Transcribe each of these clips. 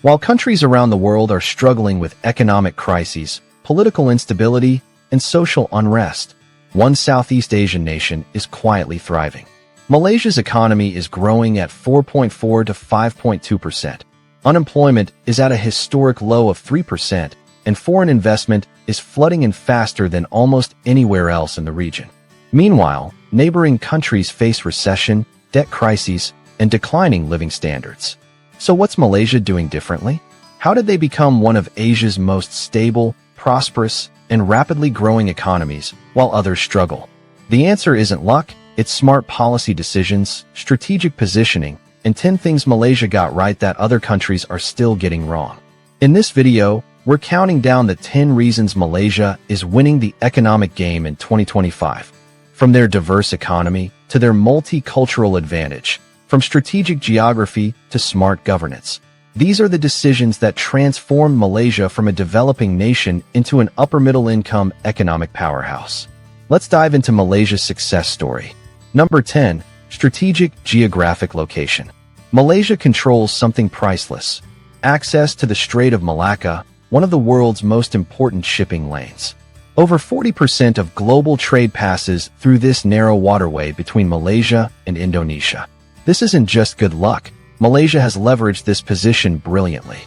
While countries around the world are struggling with economic crises, political instability, and social unrest, one Southeast Asian nation is quietly thriving. Malaysia's economy is growing at 4.4 to 5.2%. Unemployment is at a historic low of 3%, and foreign investment is flooding in faster than almost anywhere else in the region. Meanwhile, neighboring countries face recession, debt crises, and declining living standards. So what's Malaysia doing differently? How did they become one of Asia's most stable, prosperous, and rapidly growing economies while others struggle? The answer isn't luck, it's smart policy decisions, strategic positioning, and 10 things Malaysia got right that other countries are still getting wrong. In this video, we're counting down the 10 reasons Malaysia is winning the economic game in 2025. From their diverse economy to their multicultural advantage, from strategic geography to smart governance. These are the decisions that transformed Malaysia from a developing nation into an upper-middle-income economic powerhouse. Let's dive into Malaysia's success story. Number 10. Strategic geographic location. Malaysia controls something priceless: access to the Strait of Malacca, one of the world's most important shipping lanes. Over 40% of global trade passes through this narrow waterway between Malaysia and Indonesia. This isn't just good luck. Malaysia has leveraged this position brilliantly.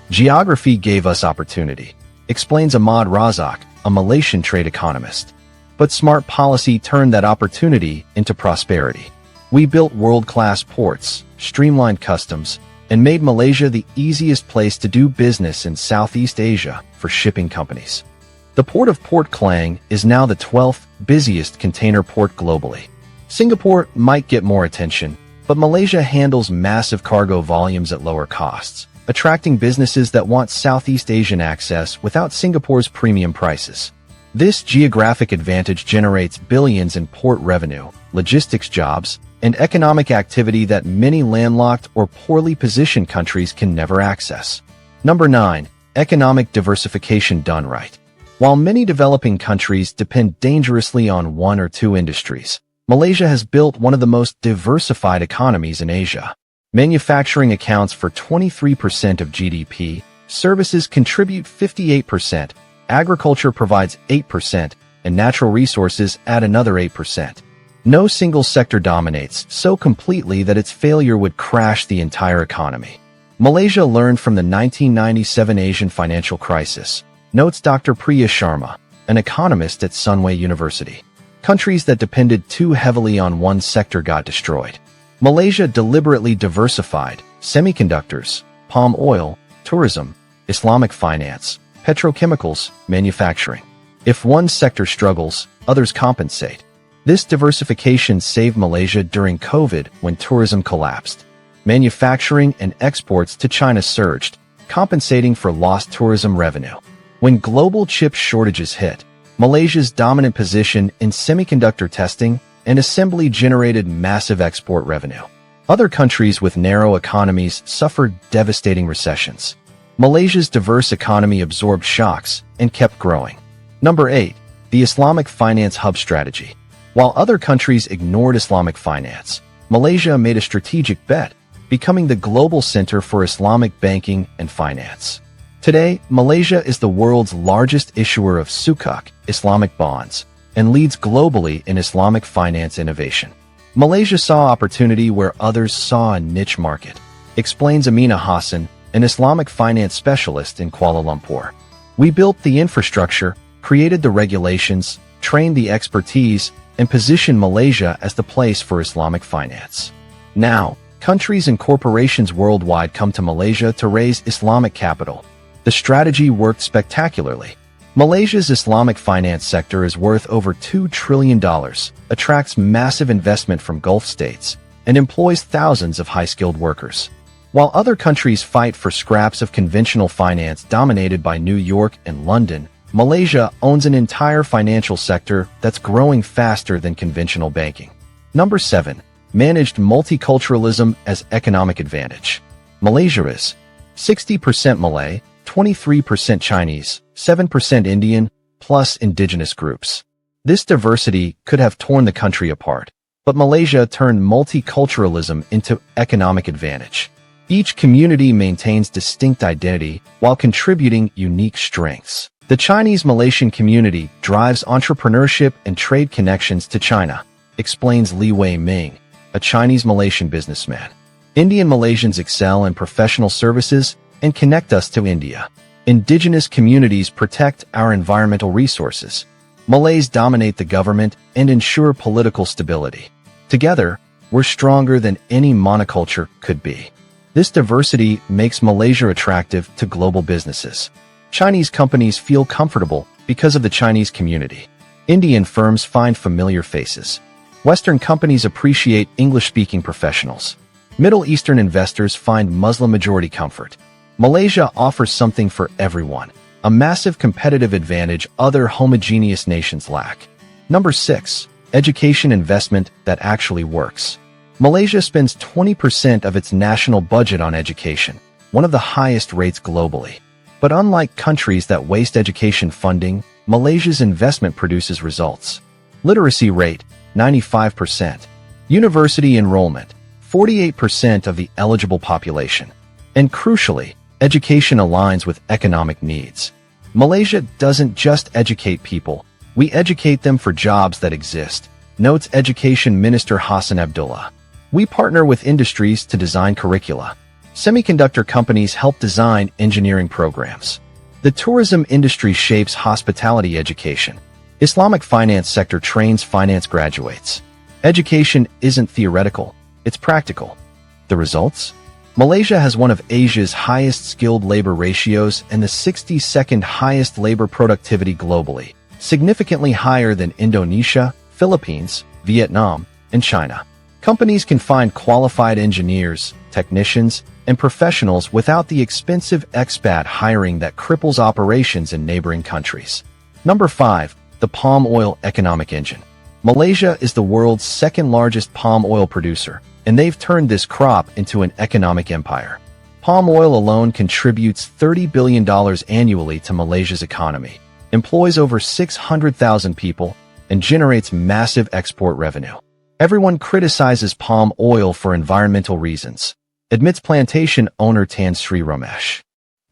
Geography gave us opportunity, explains Ahmad Razak, a Malaysian trade economist. But smart policy turned that opportunity into prosperity. We built world-class ports, streamlined customs, and made Malaysia the easiest place to do business in Southeast Asia for shipping companies. The port of Port Klang is now the 12th busiest container port globally. Singapore might get more attention, but Malaysia handles massive cargo volumes at lower costs, attracting businesses that want Southeast Asian access without Singapore's premium prices. This geographic advantage generates billions in port revenue, logistics jobs, and economic activity that many landlocked or poorly positioned countries can never access. Number 9. Economic diversification done right. While many developing countries depend dangerously on one or two industries, Malaysia has built one of the most diversified economies in Asia. Manufacturing accounts for 23% of GDP, services contribute 58%, agriculture provides 8%, and natural resources add another 8%. No single sector dominates so completely that its failure would crash the entire economy. Malaysia learned from the 1997 Asian financial crisis, notes Dr. Priya Sharma, an economist at Sunway University. Countries that depended too heavily on one sector got destroyed. Malaysia deliberately diversified: semiconductors, palm oil, tourism, Islamic finance, petrochemicals, manufacturing. If one sector struggles, others compensate. This diversification saved Malaysia during COVID when tourism collapsed. Manufacturing and exports to China surged, compensating for lost tourism revenue. When global chip shortages hit, Malaysia's dominant position in semiconductor testing and assembly generated massive export revenue. Other countries with narrow economies suffered devastating recessions. Malaysia's diverse economy absorbed shocks and kept growing. Number 8. The Islamic finance hub strategy. While other countries ignored Islamic finance, Malaysia made a strategic bet, becoming the global center for Islamic banking and finance. Today, Malaysia is the world's largest issuer of sukuk, Islamic bonds, and leads globally in Islamic finance innovation. Malaysia saw opportunity where others saw a niche market, explains Amina Hassan, an Islamic finance specialist in Kuala Lumpur. We built the infrastructure, created the regulations, trained the expertise, and positioned Malaysia as the place for Islamic finance. Now, countries and corporations worldwide come to Malaysia to raise Islamic capital. The strategy worked spectacularly. Malaysia's Islamic finance sector is worth over $2 trillion, attracts massive investment from Gulf states, and employs thousands of high-skilled workers. While other countries fight for scraps of conventional finance dominated by New York and London, Malaysia owns an entire financial sector that's growing faster than conventional banking. Number 7. Managed multiculturalism as economic advantage. Malaysia is 60% Malay, 23% Chinese, 7% Indian, plus indigenous groups. This diversity could have torn the country apart, but Malaysia turned multiculturalism into economic advantage. Each community maintains distinct identity while contributing unique strengths. The Chinese-Malaysian community drives entrepreneurship and trade connections to China, explains Li Wei Ming, a Chinese-Malaysian businessman. Indian Malaysians excel in professional services and connect us to India. Indigenous communities protect our environmental resources. Malays dominate the government and ensure political stability. Together, we're stronger than any monoculture could be. This diversity makes Malaysia attractive to global businesses. Chinese companies feel comfortable because of the Chinese community. Indian firms find familiar faces. Western companies appreciate English-speaking professionals. Middle Eastern investors find Muslim-majority comfort. Malaysia offers something for everyone, a massive competitive advantage other homogeneous nations lack. Number 6. Education investment that actually works. Malaysia spends 20% of its national budget on education, one of the highest rates globally. But unlike countries that waste education funding, Malaysia's investment produces results. Literacy rate, 95%. University enrollment, 48% of the eligible population. And crucially, education aligns with economic needs. Malaysia doesn't just educate people, we educate them for jobs that exist, notes Education Minister Hassan Abdullah. We partner with industries to design curricula. Semiconductor companies help design engineering programs. The tourism industry shapes hospitality education. Islamic finance sector trains finance graduates. Education isn't theoretical, it's practical. The results? Malaysia has one of Asia's highest skilled labor ratios and the 62nd highest labor productivity globally, significantly higher than Indonesia, Philippines, Vietnam, and China. Companies can find qualified engineers, technicians, and professionals without the expensive expat hiring that cripples operations in neighboring countries. Number 5. The palm oil economic engine. Malaysia is the world's second largest palm oil producer, and they've turned this crop into an economic empire. Palm oil alone contributes $30 billion annually to Malaysia's economy, employs over 600,000 people, and generates massive export revenue. Everyone criticizes palm oil for environmental reasons, admits plantation owner Tan Sri Ramesh.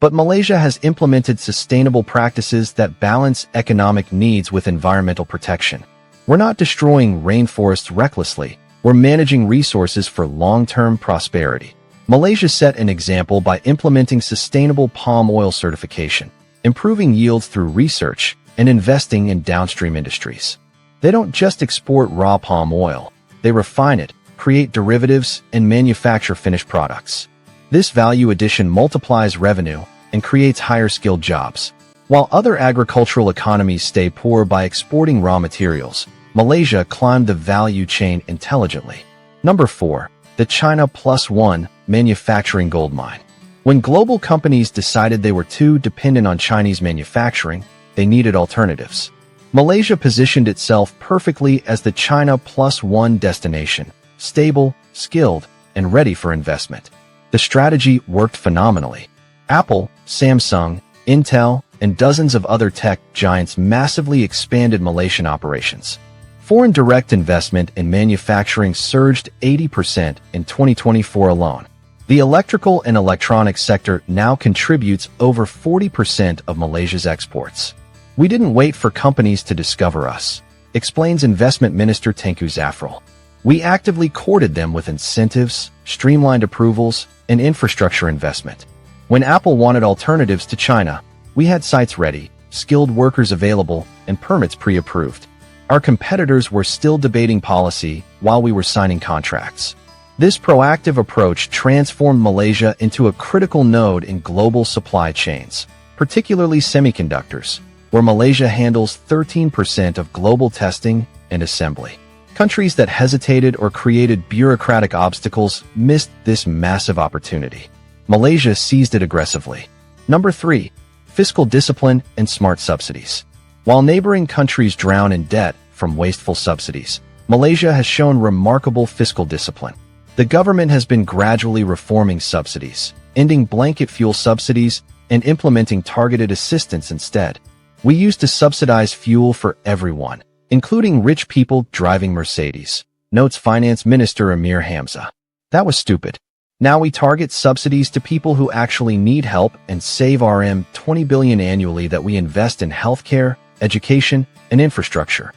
But Malaysia has implemented sustainable practices that balance economic needs with environmental protection. We're not destroying rainforests recklessly, we're managing resources for long-term prosperity. Malaysia set an example by implementing sustainable palm oil certification, improving yields through research, and investing in downstream industries. They don't just export raw palm oil, they refine it, create derivatives, and manufacture finished products. This value addition multiplies revenue and creates higher-skilled jobs. While other agricultural economies stay poor by exporting raw materials, Malaysia climbed the value chain intelligently. Number 4. The China Plus One manufacturing gold mine. When global companies decided they were too dependent on Chinese manufacturing, they needed alternatives. Malaysia positioned itself perfectly as the China Plus One destination, stable, skilled, and ready for investment. The strategy worked phenomenally. Apple, Samsung, Intel, and dozens of other tech giants massively expanded Malaysian operations. Foreign direct investment in manufacturing surged 80% in 2024 alone. The electrical and electronics sector now contributes over 40% of Malaysia's exports. We didn't wait for companies to discover us, explains Investment Minister Tengku Zafrul. We actively courted them with incentives, streamlined approvals, and infrastructure investment. When Apple wanted alternatives to China, we had sites ready, skilled workers available, and permits pre-approved. Our competitors were still debating policy while we were signing contracts. This proactive approach transformed Malaysia into a critical node in global supply chains, particularly semiconductors, where Malaysia handles 13% of global testing and assembly. Countries that hesitated or created bureaucratic obstacles missed this massive opportunity. Malaysia seized it aggressively. Number 3. Fiscal discipline and smart subsidies. While neighboring countries drown in debt from wasteful subsidies, Malaysia has shown remarkable fiscal discipline. The government has been gradually reforming subsidies, ending blanket fuel subsidies, and implementing targeted assistance instead. We used to subsidize fuel for everyone, including rich people driving Mercedes, notes Finance Minister Amir Hamza. That was stupid. Now we target subsidies to people who actually need help and save $20 billion annually that we invest in healthcare, education, and infrastructure.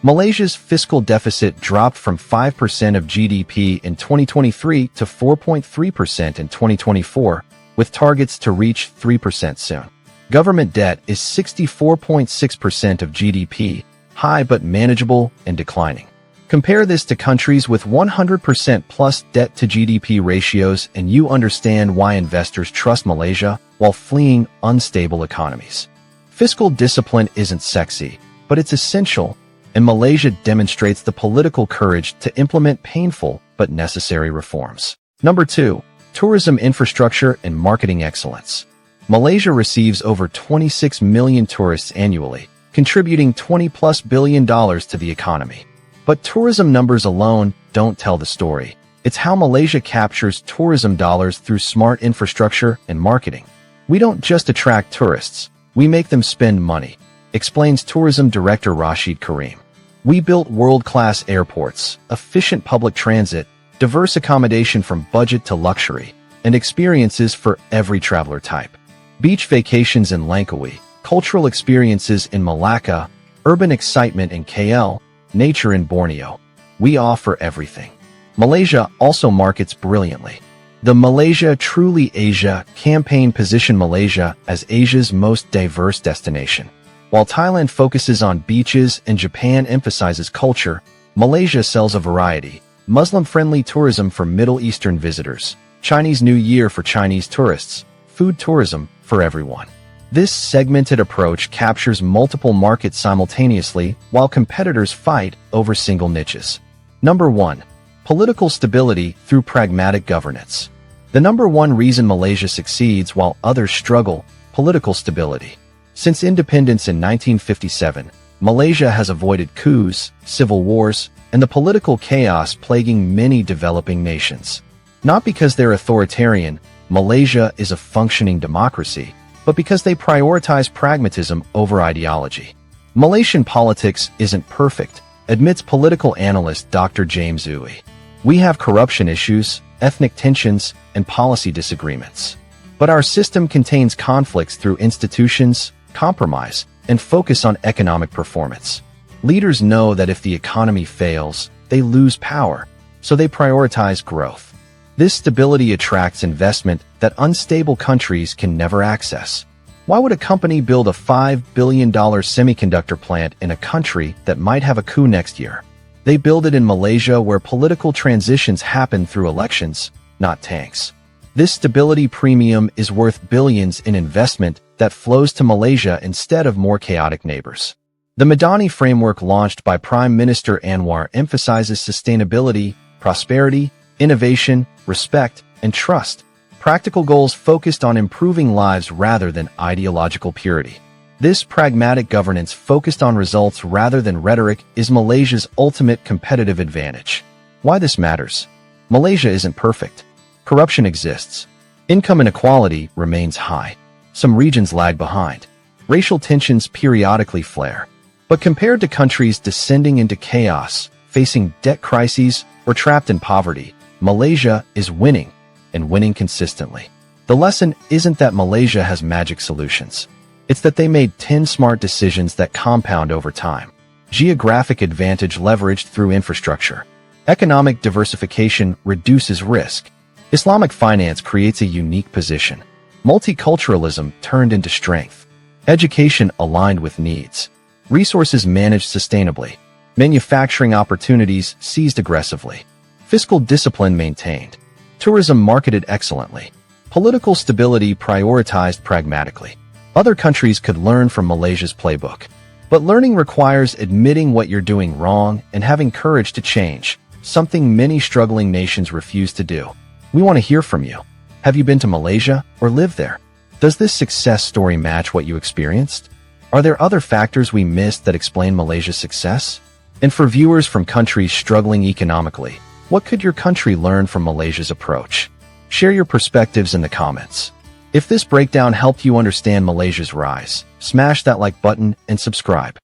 Malaysia's fiscal deficit dropped from 5% of GDP in 2023 to 4.3% in 2024, with targets to reach 3% soon. Government debt is 64.6% of GDP, high but manageable and declining. Compare this to countries with 100% plus debt to GDP ratios and you understand why investors trust Malaysia while fleeing unstable economies. Fiscal discipline isn't sexy, but it's essential, and Malaysia demonstrates the political courage to implement painful but necessary reforms. Number 2. Tourism infrastructure and marketing excellence. Malaysia receives over 26 million tourists annually, contributing $20+ billion to the economy. But tourism numbers alone don't tell the story. It's how Malaysia captures tourism dollars through smart infrastructure and marketing. We don't just attract tourists, we make them spend money, explains Tourism Director Rashid Karim. We built world-class airports, efficient public transit, diverse accommodation from budget to luxury, and experiences for every traveler type. Beach vacations in Langkawi, cultural experiences in Malacca, urban excitement in KL, nature in Borneo. We offer everything. Malaysia also markets brilliantly. The Malaysia Truly Asia campaign positioned Malaysia as Asia's most diverse destination. While Thailand focuses on beaches and Japan emphasizes culture, Malaysia sells a variety: Muslim-friendly tourism for Middle Eastern visitors, Chinese New Year for Chinese tourists, food tourism for everyone. This segmented approach captures multiple markets simultaneously while competitors fight over single niches. Number 1. Political stability through pragmatic governance. The number one reason Malaysia succeeds while others struggle: political stability. Since independence in 1957, Malaysia has avoided coups, civil wars, and the political chaos plaguing many developing nations. Not because they're authoritarian, Malaysia is a functioning democracy, but because they prioritize pragmatism over ideology. Malaysian politics isn't perfect, admits political analyst Dr. James Uy. We have corruption issues, ethnic tensions, and policy disagreements. But our system contains conflicts through institutions, compromise, and focus on economic performance. Leaders know that if the economy fails, they lose power, so they prioritize growth. This stability attracts investment that unstable countries can never access. Why would a company build a $5 billion semiconductor plant in a country that might have a coup next year? They build it in Malaysia, where political transitions happen through elections, not tanks. This stability premium is worth billions in investment that flows to Malaysia instead of more chaotic neighbors. The Madani framework launched by Prime Minister Anwar emphasizes sustainability, prosperity, innovation, respect, and trust. Practical goals focused on improving lives rather than ideological purity. This pragmatic governance focused on results rather than rhetoric is Malaysia's ultimate competitive advantage. Why this matters? Malaysia isn't perfect. Corruption exists. Income inequality remains high. Some regions lag behind. Racial tensions periodically flare. But compared to countries descending into chaos, facing debt crises, or trapped in poverty, Malaysia is winning, and winning consistently. The lesson isn't that Malaysia has magic solutions. It's that they made 10 smart decisions that compound over time. Geographic advantage leveraged through infrastructure. Economic diversification reduces risk. Islamic finance creates a unique position. Multiculturalism turned into strength. Education aligned with needs. Resources managed sustainably. Manufacturing opportunities seized aggressively. Fiscal discipline maintained. Tourism marketed excellently. Political stability prioritized pragmatically. Other countries could learn from Malaysia's playbook. But learning requires admitting what you're doing wrong and having courage to change, something many struggling nations refuse to do. We want to hear from you. Have you been to Malaysia or lived there? Does this success story match what you experienced? Are there other factors we missed that explain Malaysia's success? And for viewers from countries struggling economically, what could your country learn from Malaysia's approach? Share your perspectives in the comments. If this breakdown helped you understand Malaysia's rise, smash that like button and subscribe.